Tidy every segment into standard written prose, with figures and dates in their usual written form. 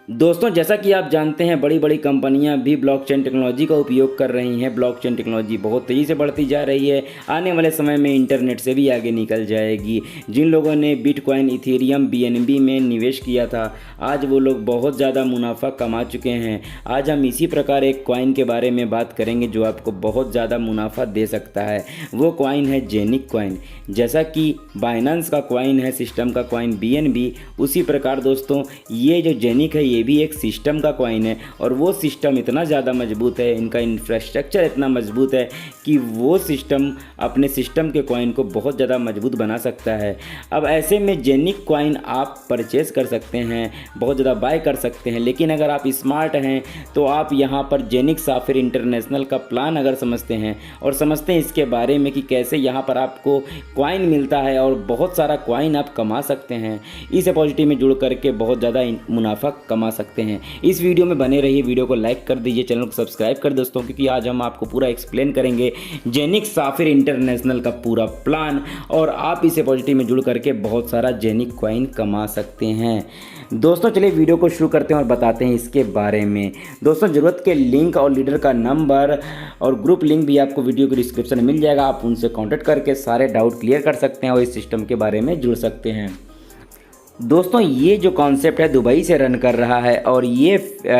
दोस्तों, जैसा कि आप जानते हैं बड़ी बड़ी कंपनियां भी ब्लॉकचेन टेक्नोलॉजी का उपयोग कर रही हैं। ब्लॉकचेन टेक्नोलॉजी बहुत तेज़ी से बढ़ती जा रही है। आने वाले समय में इंटरनेट से भी आगे निकल जाएगी। जिन लोगों ने बिटकॉइन, इथेरियम, बीएनबी में निवेश किया था, आज वो लोग बहुत ज़्यादा मुनाफा कमा चुके हैं। आज हम इसी प्रकार एक कॉइन के बारे में बात करेंगे जो आपको बहुत ज़्यादा मुनाफा दे सकता है। वो कॉइन है जेनिक कॉइन। जैसा कि बाइनेंस का कॉइन है, सिस्टम का कॉइन बीएनबी, उसी प्रकार दोस्तों ये जो जेनिक है ये भी एक सिस्टम का कॉइन है। और वो सिस्टम इतना ज़्यादा मजबूत है, इनका इंफ्रास्ट्रक्चर इतना मजबूत है कि वो सिस्टम अपने सिस्टम के कॉइन को बहुत ज़्यादा मजबूत बना सकता है। अब ऐसे में जेनिक कॉइन आप परचेज़ कर सकते हैं, बहुत ज़्यादा बाय कर सकते हैं। लेकिन अगर आप स्मार्ट हैं तो आप यहाँ पर जेनिक साफिर इंटरनेशनल का प्लान अगर समझते हैं और समझते हैं इसके बारे में कि कैसे यहाँ पर आपको कॉइन मिलता है और बहुत सारा कॉइन आप कमा सकते हैं, इस अपॉर्चुनिटी में जुड़ करके बहुत ज़्यादा मुनाफा कमा सकते हैं। इस वीडियो में बने रहिए, वीडियो को लाइक कर दीजिए, चैनल को सब्सक्राइब कर दोस्तों, क्योंकि आज हम आपको पूरा एक्सप्लेन करेंगे जेनिक साफिर इंटरनेशनल का पूरा प्लान और आप इस अपॉर्चुनिटी में जुड़ करके बहुत सारा जेनिक कॉइन कमा सकते हैं। दोस्तों चलिए वीडियो को शुरू करते हैं और बताते हैं इसके बारे में। दोस्तों ज़रूरत के लिंक और लीडर का नंबर और ग्रुप लिंक भी आपको वीडियो के डिस्क्रिप्शन में मिल जाएगा। आप उनसे कांटेक्ट करके सारे डाउट क्लियर कर सकते हैं और इस सिस्टम के बारे में जुड़ सकते हैं। दोस्तों ये जो कॉन्सेप्ट है दुबई से रन कर रहा है और ये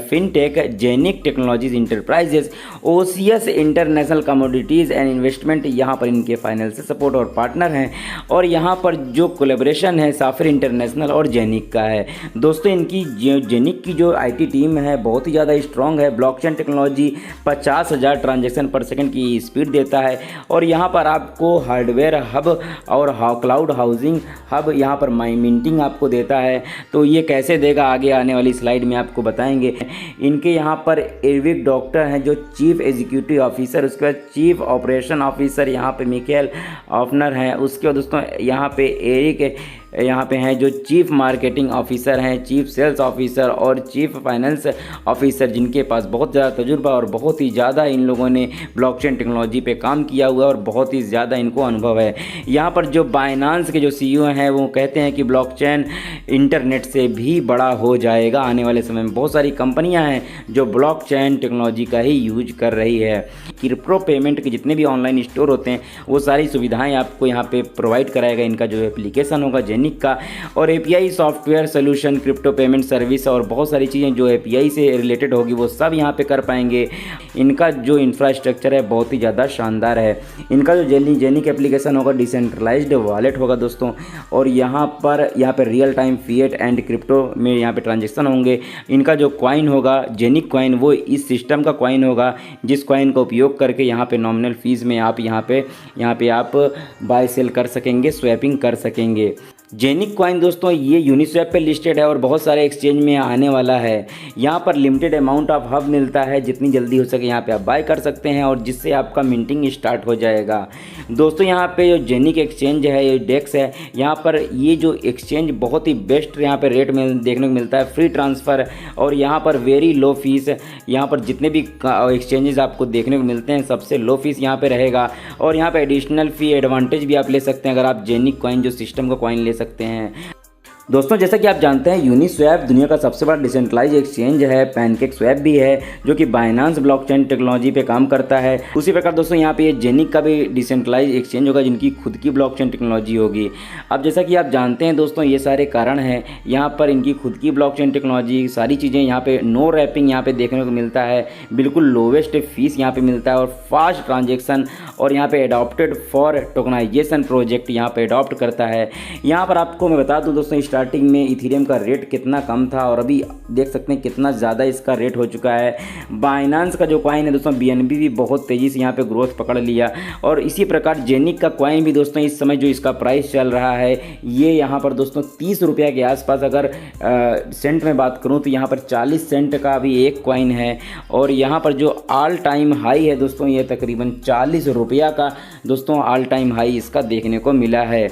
fintech genic technologies enterprises OCS international commodities and investment यहाँ पर इनके फाइनेंशियल सपोर्ट और पार्टनर हैं। और यहाँ पर जो कोलैबोरेशन है साफिर इंटरनेशनल और जेनिक का है। दोस्तों इनकी जेनिक की जो आईटी टीम है बहुत ही ज़्यादा स्ट्रॉन्ग है। ब्लॉकचेन टेक्नोलॉजी 50,000 ट्रांजेक्शन पर सेकेंड की स्पीड देता है और यहाँ पर आपको हार्डवेयर हब और क्लाउड हाउसिंग हब यहाँ पर मिंटिंग आपको देता है। तो ये कैसे देगा आगे आने वाली स्लाइड में आपको बताएंगे। इनके यहाँ पर एरिक डॉक्टर हैं जो चीफ एग्जीक्यूटिव ऑफिसर, उसके बाद चीफ ऑपरेशन ऑफिसर यहाँ पे मिकेल ऑफनर हैं। उसके बाद दोस्तों यहाँ पे एरिक यहाँ पे हैं जो चीफ मार्केटिंग ऑफिसर हैं, चीफ सेल्स ऑफिसर और चीफ फाइनेंस ऑफिसर, जिनके पास बहुत ज़्यादा तजुर्बा और बहुत ही ज़्यादा इन लोगों ने ब्लॉकचेन टेक्नोलॉजी पे काम किया हुआ है और बहुत ही ज़्यादा इनको अनुभव है। यहाँ पर जो बाइनेंस के जो सीईओ हैं वो कहते हैं कि ब्लॉकचेन इंटरनेट से भी बड़ा हो जाएगा आने वाले समय में। बहुत सारी कंपनियाँ हैं जो ब्लॉकचेन टेक्नोलॉजी का ही यूज कर रही है। क्रिप्टो पेमेंट के जितने भी ऑनलाइन स्टोर होते हैं वो सारी सुविधाएँ आपको यहाँ पर प्रोवाइड कराएगा इनका जो एप्लीकेशन होगा जेनिक का। और API software solution, crypto payment service और बहुत सारी चीज़ें जो एपीआई से रिलेटेड होगी वो सब यहाँ पे कर पाएंगे। इनका जो इंफ्रास्ट्रक्चर है बहुत ही ज़्यादा शानदार है। इनका जो जेनिक एप्लीकेशन होगा डिसेंट्रलाइज्ड वॉलेट होगा दोस्तों। और यहाँ पर real time fiat and crypto में यहाँ पे ट्रांजेक्शन होंगे। इनका जो कॉइन होगा जेनिक कॉइन वो इस सिस्टम का कॉइन होगा, जिस कॉइन का उपयोग करके यहाँ पे नॉमिनल फीस में आप यहाँ पे आप बाय सेल कर सकेंगे, स्वैपिंग कर सकेंगे। जेनिक कॉइन दोस्तों ये यूनिस्वैप पे लिस्टेड है और बहुत सारे एक्सचेंज में आने वाला है। यहाँ पर लिमिटेड अमाउंट ऑफ हब मिलता है, जितनी जल्दी हो सके यहाँ पे आप बाय कर सकते हैं और जिससे आपका मिंटिंग स्टार्ट हो जाएगा। दोस्तों यहाँ पे जो जेनिक एक्सचेंज है, ये डेक्स है, यहाँ पर ये जो एक्सचेंज बहुत ही बेस्ट यहाँ पे रेट में देखने को मिलता है, फ्री ट्रांसफ़र और यहाँ पर वेरी लो फीस। यहाँ पर जितने भी एक्सचेंजेस आपको देखने को मिलते हैं सबसे लो फीस यहाँ पे रहेगा। और यहाँ पे एडिशनल फी एडवांटेज भी आप ले सकते हैं अगर आप जेनिक कॉइन जो सिस्टम का कॉइन ले सकते हैं। दोस्तों जैसा कि आप जानते हैं यूनिस्वैप दुनिया का सबसे बड़ा डिसेंट्रलाइज एक्सचेंज है। पैनकेक स्वैप भी है जो कि बाइनेंस ब्लॉकचेन टेक्नोलॉजी पे काम करता है। उसी प्रकार दोस्तों यहाँ पे ये जेनिक का भी डिसेंट्रलाइज एक्सचेंज होगा जिनकी खुद की ब्लॉकचेन टेक्नोलॉजी होगी। अब जैसा कि आप जानते हैं दोस्तों ये सारे कारण हैं। यहाँ पर इनकी खुद की ब्लॉकचेन टेक्नोलॉजी सारी चीज़ें, यहाँ पे नो रैपिंग यहाँ पे देखने को मिलता है, बिल्कुल लोवेस्ट फीस यहाँ पे मिलता है और फास्ट ट्रांजेक्शन। और यहाँ पे अडॉप्टेड फॉर टोकनाइजेशन प्रोजेक्ट यहाँ पे अडॉप्ट करता है। यहाँ पर आपको मैं बता दूँ दोस्तों स्टार्टिंग में इथेरियम का रेट कितना कम था और अभी देख सकते हैं कितना ज़्यादा इसका रेट हो चुका है। बाइनेंस का जो कॉइन है दोस्तों बीएनबी भी बहुत तेज़ी से यहाँ पे ग्रोथ पकड़ लिया। और इसी प्रकार जेनिक का कॉइन भी दोस्तों इस समय जो इसका प्राइस चल रहा है ये यहाँ पर दोस्तों 30 रुपये के आसपास, अगर सेंट में बात करूँ तो यहाँ पर 40 सेंट का अभी एक कॉइन है। और यहाँ पर जो ऑल टाइम हाई है दोस्तों ये तकरीबन 40 रुपया का दोस्तों ऑल टाइम हाई इसका देखने को मिला है।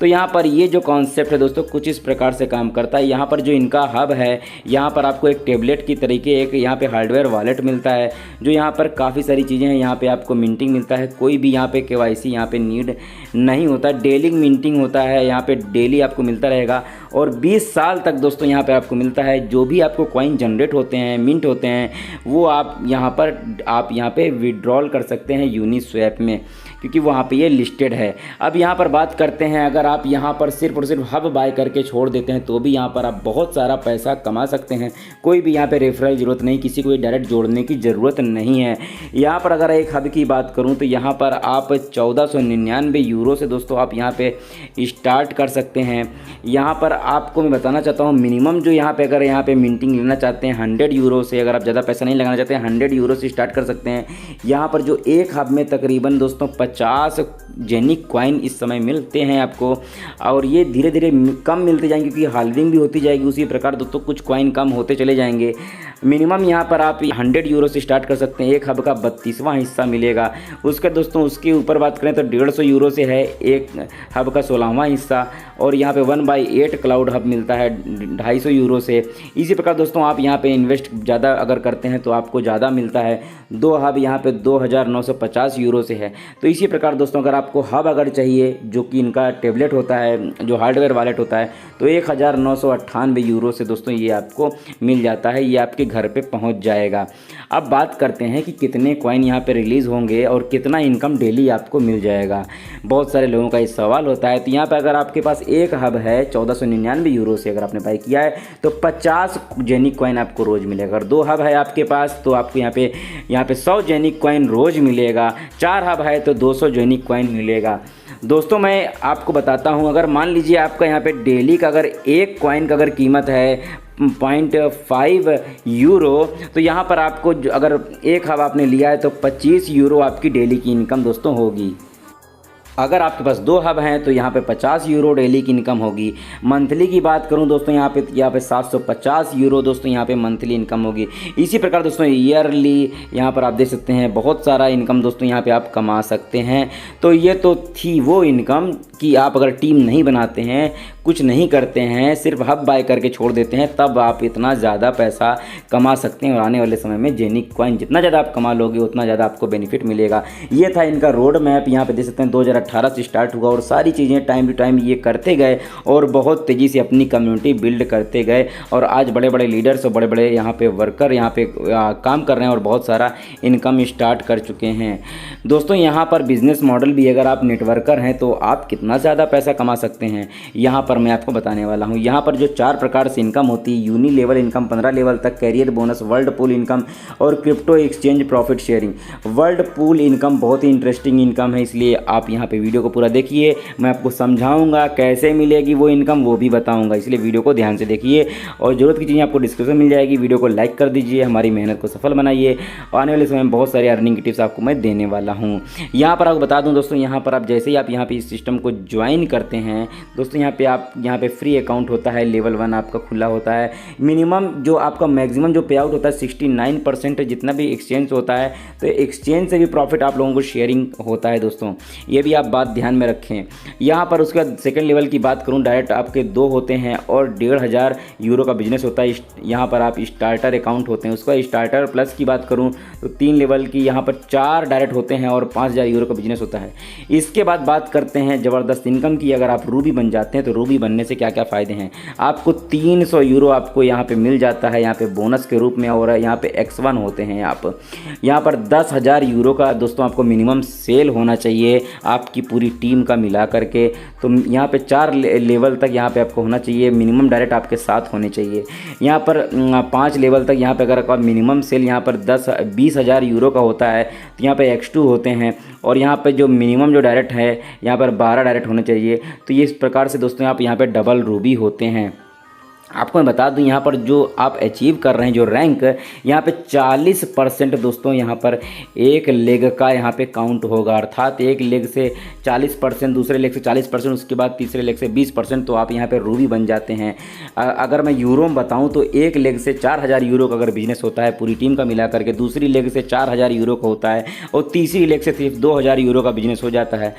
तो यहाँ पर ये जो कॉन्सेप्ट है दोस्तों कुछ इस प्रकार से काम करता है। यहाँ पर जो इनका हब है, यहाँ पर आपको एक टेबलेट की तरीके एक यहाँ पे हार्डवेयर वॉलेट मिलता है, जो यहाँ पर काफ़ी सारी चीज़ें हैं। यहाँ पे आपको मिंटिंग मिलता है, कोई भी यहाँ पे KYC यहाँ पे नीड नहीं होता, डेली मिंटिंग होता है, यहाँ पे डेली आपको मिलता रहेगा और 20 साल तक दोस्तों यहाँ पे आपको मिलता है। जो भी आपको कॉइन जनरेट होते हैं, मिंट होते हैं, वो आप यहाँ पे विड्रॉल कर सकते हैं यूनिस्वैप में, क्योंकि वहाँ पे ये लिस्टेड है। अब यहाँ पर बात करते हैं, अगर आप यहाँ पर सिर्फ और सिर्फ हब बाय करके छोड़ देते हैं तो भी यहाँ पर आप बहुत सारा पैसा कमा सकते हैं। कोई भी यहाँ पे रेफरल ज़रूरत नहीं, किसी को डायरेक्ट जोड़ने की ज़रूरत नहीं है। यहाँ पर अगर एक हब की बात करूँ तो यहाँ पर आप 1499 यूरो से दोस्तों आप यहाँ पे स्टार्ट कर सकते हैं। यहाँ पर आपको मैं बताना चाहता हूँ मिनिमम जो यहाँ पे अगर यहाँ पे मिंटिंग लेना चाहते हैं 100 यूरो से, अगर आप ज़्यादा पैसा नहीं लगाना चाहते हैं 100 यूरो से स्टार्ट कर सकते हैं। यहाँ पर जो एक हब में तकरीबन दोस्तों 50 जेनिक कॉइन इस समय मिलते हैं आपको, और ये धीरे धीरे कम मिलते जाएंगे क्योंकि हाल्विंग भी होती जाएगी। उसी प्रकार दोस्तों कुछ कॉइन कम होते चले जाएंगे। मिनिमम यहाँ पर आप 100 यूरो से स्टार्ट कर सकते हैं, एक हब का 32वां हिस्सा मिलेगा। उसके दोस्तों उसके ऊपर बात करें तो 150 यूरो से है एक हब का 16वां हिस्सा, और यहाँ पे 1/8 क्लाउड हब मिलता है 250 यूरो से। इसी प्रकार दोस्तों आप यहाँ पे इन्वेस्ट ज़्यादा अगर करते हैं तो आपको ज़्यादा मिलता है। 2 हब यहाँ पे 2950 यूरो से है। तो इसी प्रकार दोस्तों अगर आपको हब अगर चाहिए जो कि इनका टेबलेट होता है, जो हार्डवेयर वॉलेट होता है, तो 1998 यूरो से दोस्तों ये आपको मिल जाता है, ये आपके घर पे पहुंच जाएगा। अब बात करते हैं कि कितने कॉइन यहाँ पे रिलीज़ होंगे और कितना इनकम डेली आपको मिल जाएगा। बहुत सारे लोगों का ये सवाल होता है। तो यहाँ पे अगर आपके पास एक हब है 1499 यूरो से अगर आपने बाय किया है तो 50 जेनिक कॉइन आपको रोज़ मिलेगा। अगर 2 हब है आपके पास तो आपको यहाँ पे 100 जेनिक कॉइन रोज़ मिलेगा। 4 हब है तो 200 जेनिक कॉइन मिलेगा। दोस्तों मैं आपको बताता हूँ, अगर मान लीजिए आपका यहाँ पे डेली का अगर एक कॉइन का अगर कीमत है 0.5 यूरो, तो यहाँ पर आपको अगर एक हब आपने लिया है तो 25 यूरो आपकी डेली की इनकम दोस्तों होगी। अगर आपके पास 2 हब हैं तो यहाँ पे 50 यूरो डेली की इनकम होगी। मंथली की बात करूँ दोस्तों यहाँ पे 750 यूरो दोस्तों यहाँ पे मंथली इनकम होगी। इसी प्रकार दोस्तों ईयरली यहाँ पर आप देख सकते हैं बहुत सारा इनकम दोस्तों यहाँ पे आप कमा सकते हैं। तो ये तो थी वो इनकम कि आप अगर टीम नहीं बनाते हैं, कुछ नहीं करते हैं, सिर्फ हब बाय करके छोड़ देते हैं, तब आप इतना ज़्यादा पैसा कमा सकते हैं। और आने वाले समय में जेनिक कॉइन जितना ज़्यादा आप कमा लोगे उतना ज़्यादा आपको बेनिफिट मिलेगा। ये था इनका रोड मैप। यहाँ पे देख सकते हैं 2018 से स्टार्ट हुआ और सारी चीज़ें टाइम टू टाइम ये करते गए और बहुत तेज़ी से अपनी कम्युनिटी बिल्ड करते गए, और आज बड़े बड़े लीडर्स और बड़े बड़े यहाँ पे वर्कर यहाँ पे काम कर रहे हैं और बहुत सारा इनकम स्टार्ट कर चुके हैं। दोस्तों यहाँ पर बिजनेस मॉडल भी, अगर आप नेटवर्कर हैं तो आप कितना ज़्यादा पैसा कमा सकते हैं यहाँ पर मैं आपको बताने वाला हूँ। यहाँ पर जो 4 प्रकार से इनकम होती है, यूनी लेवल इनकम 15 लेवल तक, career bonus, world pool income और crypto exchange profit sharing. World pool income बहुत ही इंटरेस्टिंग इनकम है, इसलिए आप यहाँ पे वीडियो को पूरा देखिए। मैं आपको समझाऊंगा कैसे मिलेगी वो इनकम, वो भी बताऊंगा, इसलिए वीडियो को ध्यान से देखिए। और ज़रूरत की चीज़ें आपको डिस्क्रिप्शन मिल जाएगी। वीडियो को लाइक कर दीजिए, हमारी मेहनत को सफल बनाइए। आने वाले समय में बहुत सारे अर्निंग की टिप्स आपको मैं देने वाला हूँ। यहाँ पर आपको बता दूँ दोस्तों, यहाँ पर आप जैसे ही आप यहाँ पे इस सिस्टम को ज्वाइन करते हैं दोस्तों, यहाँ पे फ्री अकाउंट होता है, लेवल 1 आपका खुला होता है। मिनिमम जो आपका मैक्सिमम जो पे आउट होता है 69% जितना भी एक्सचेंज होता है, तो एक्सचेंज से भी प्रॉफिट आप लोगों को शेयरिंग होता है दोस्तों, ये भी आप बात ध्यान में रखें। यहाँ पर उसके बाद सेकंड लेवल की बात करूँ, डायरेक्ट आपके 2 होते हैं और 1500 यूरो का बिजनेस होता है। यहाँ पर आप स्टार्टर अकाउंट होते हैं, उसका स्टार्टर प्लस की बात करूँ तो 3 लेवल की यहाँ पर 4 डायरेक्ट होते हैं और 5000 यूरो का बिजनेस होता है। इसके बाद बात करते हैं ज़बरदस्त इनकम की। अगर आप रूबी बन जाते हैं तो रूबी बनने से क्या क्या फ़ायदे हैं, आपको 300 यूरो आपको यहाँ पे मिल जाता है यहाँ पे बोनस के रूप में, और यहाँ पे X1 होते हैं। आप यहाँ पर 10,000 यूरो का दोस्तों आपको मिनिमम सेल होना चाहिए आपकी पूरी टीम का मिला करके। तो यहाँ पे 4 लेवल तक यहाँ पे आपको होना चाहिए, मिनिमम डायरेक्ट आपके साथ होने चाहिए। यहाँ पर 5 लेवल तक यहाँ पे अगर आपका मिनिमम सेल यहाँ पर 20,000 यूरो का होता है तो यहाँ पे X2 होते हैं, और यहाँ पे जो मिनिमम जो डायरेक्ट है यहाँ पर 12 डायरेक्ट होने चाहिए। तो ये इस प्रकार से दोस्तों आप यहाँ पे डबल रूबी होते हैं। आपको मैं बता दूं यहाँ पर जो आप अचीव कर रहे हैं जो रैंक, यहाँ पे 40% दोस्तों यहाँ पर एक लेग का यहाँ पे काउंट होगा, अर्थात एक लेग से 40%, दूसरे लेग से 40%, उसके बाद तीसरे लेग से 20%, तो आप यहाँ पे रूबी बन जाते हैं। अगर मैं यूरो में बताऊँ तो एक लेग से 4000 यूरो का अगर बिजनेस होता है पूरी टीम का मिला करके, दूसरी लेग से 4000 यूरो का होता है और तीसरी लेग से सिर्फ 2000 यूरो का बिजनेस हो जाता है,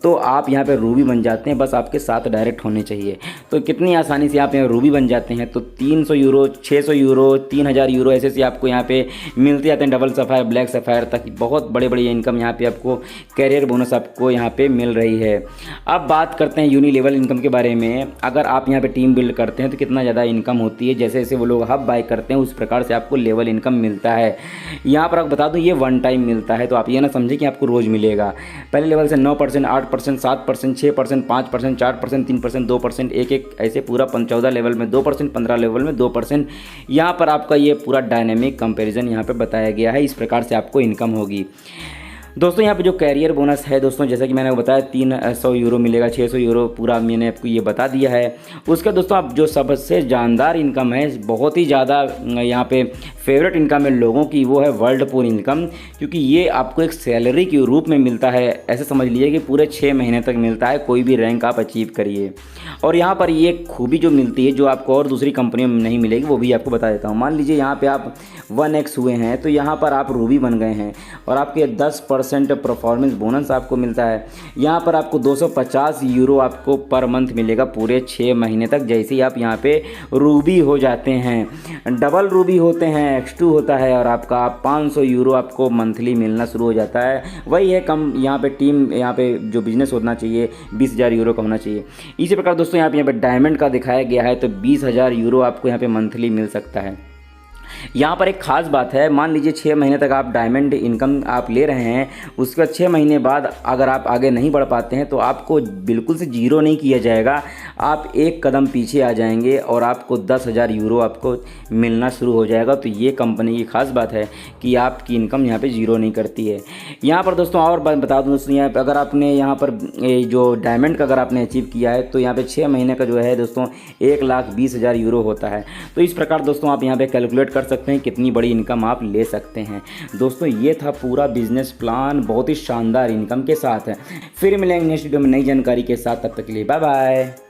तो आप यहाँ पे रूबी बन जाते हैं। बस आपके साथ डायरेक्ट होने चाहिए। तो कितनी आसानी से आप यहाँ रूबी बन जाते हैं। तो 300 यूरो, 600 यूरो, 3000 यूरो ऐसे आपको यहाँ पे मिलते जाते हैं, डबल सफ़ायर, ब्लैक सफ़ायर तक। बहुत बड़े बड़े इनकम यहाँ पे आपको, कैरियर बोनस आपको यहाँ पे मिल रही है। अब बात करते हैं यूनी लेवल इनकम के बारे में। अगर आप यहाँ पे टीम बिल्ड करते हैं तो कितना ज़्यादा इनकम होती है। जैसे जैसे वो लोग हब बाय करते हैं उस प्रकार से आपको लेवल इनकम मिलता है। यहाँ पर आपको बता दूँ ये वन टाइम मिलता है, तो आप ये ना समझें कि आपको रोज़ मिलेगा। पहले लेवल से 9%, 8%, 7%, 6%, 5%, 4%, 3%, 2%, एक ऐसे पूरा 14 लेवल में 2%, 15 लेवल में 2%। यहाँ पर आपका ये पूरा डायनेमिक कंपैरिजन यहाँ पे बताया गया है। इस प्रकार से आपको इनकम होगी। दोस्तों यहाँ पे जो कैरियर बोनस है दोस्तों, जैसा कि मैंने बताया 300 यूरो मिलेगा, 600 यूरो पूरा मैंने आपको ये बता दिया है। उसका दोस्तों आप जो सबसे जानदार इनकम है, बहुत ही ज़्यादा यहाँ पे फेवरेट इनकम है लोगों की, वो है वर्ल्ड पूल इनकम। क्योंकि ये आपको एक सैलरी के रूप में मिलता है। ऐसे समझ लीजिए कि पूरे 6 महीने तक मिलता है, कोई भी रैंक आप अचीव करिए। और यहाँ पर ये खूबी जो मिलती है जो आपको और दूसरी कंपनियों में नहीं मिलेगी, वो भी आपको बता देता हूँ। मान लीजिए यहाँ पे आप 1x हुए हैं, तो यहाँ पर आप रूबी बन गए हैं और आपके 10% परफॉर्मेंस बोनस आपको मिलता है। यहाँ पर आपको 250 यूरो आपको पर मंथ मिलेगा पूरे 6 महीने तक, जैसे ही आप यहाँ पे रूबी हो जाते हैं। डबल रूबी होते हैं, x2 होता है, और आपका 500 यूरो आपको मंथली मिलना शुरू हो जाता है। वही है कम, यहाँ पे टीम, यहाँ पे जो बिजनेस होना चाहिए 20,000 यूरो का होना चाहिए। इसी प्रकार दोस्तों यहाँ पे डायमंड का दिखाया गया है, तो 20,000 यूरो आपको यहाँ पे मंथली मिल सकता है। यहाँ पर एक ख़ास बात है, मान लीजिए 6 महीने तक आप डायमंड इनकम आप ले रहे हैं, उसके बाद 6 महीने बाद अगर आप आगे नहीं बढ़ पाते हैं तो आपको बिल्कुल से जीरो नहीं किया जाएगा, आप एक कदम पीछे आ जाएंगे और आपको 10,000 यूरो आपको मिलना शुरू हो जाएगा। तो ये कंपनी की ख़ास बात है कि आपकी इनकम यहाँ पे जीरो नहीं करती है। यहाँ पर दोस्तों और बात बता दूँ दोस्तों, यहाँ पर अगर आपने यहाँ पर जो डायमंड का अगर आपने अचीव किया है तो यहाँ पर 6 महीने का जो है दोस्तों 1,20,000 यूरो होता है। तो इस प्रकार दोस्तों आप यहाँ पर कैलकुलेट कर सकते हैं कितनी बड़ी इनकम आप ले सकते हैं। दोस्तों ये था पूरा बिजनेस प्लान, बहुत ही शानदार इनकम के साथ है। फिर मिलेंगे नेक्स्ट वीडियो में नई जानकारी के साथ, तब तक के लिए बाय बाय।